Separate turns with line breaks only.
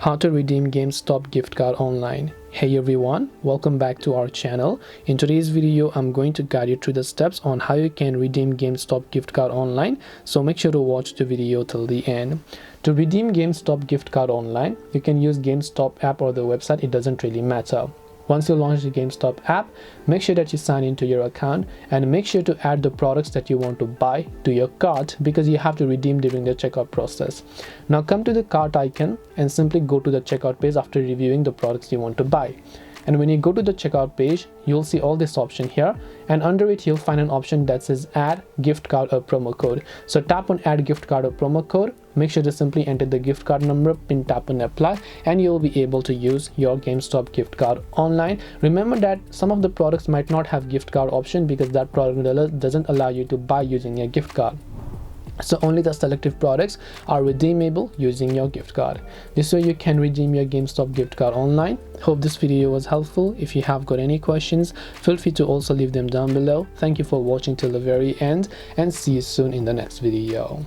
How to redeem Gamestop gift card online. Hey everyone, welcome back to our channel. In today's video, I'm going to guide you through the steps on how you can redeem Gamestop gift card online. So make sure to watch the video till the end. To redeem Gamestop gift card online, you can use Gamestop app or the website, it doesn't really matter. Once you launch the Gamestop app, make sure that you sign into your account and make sure to add the products that you want to buy to your cart because you have to redeem during the checkout process. Now come to the cart icon and simply go to the checkout page after reviewing the products you want to buy. And when you go to the checkout page, you'll see all this option here, and under it you'll find an option that says add gift card or promo code. So tap on add gift card or promo code, make sure to simply enter the gift card number, pin, tap on apply, and you'll be able to use your Gamestop gift card online. Remember that some of the products might not have gift card option because that product doesn't allow you to buy using a gift card. So only the selective products are redeemable using your gift card. This way you can redeem your Gamestop gift card online. Hope this video was helpful. If you have got any questions, feel free to also leave them down below. Thank you for watching till the very end and see you soon in the next video.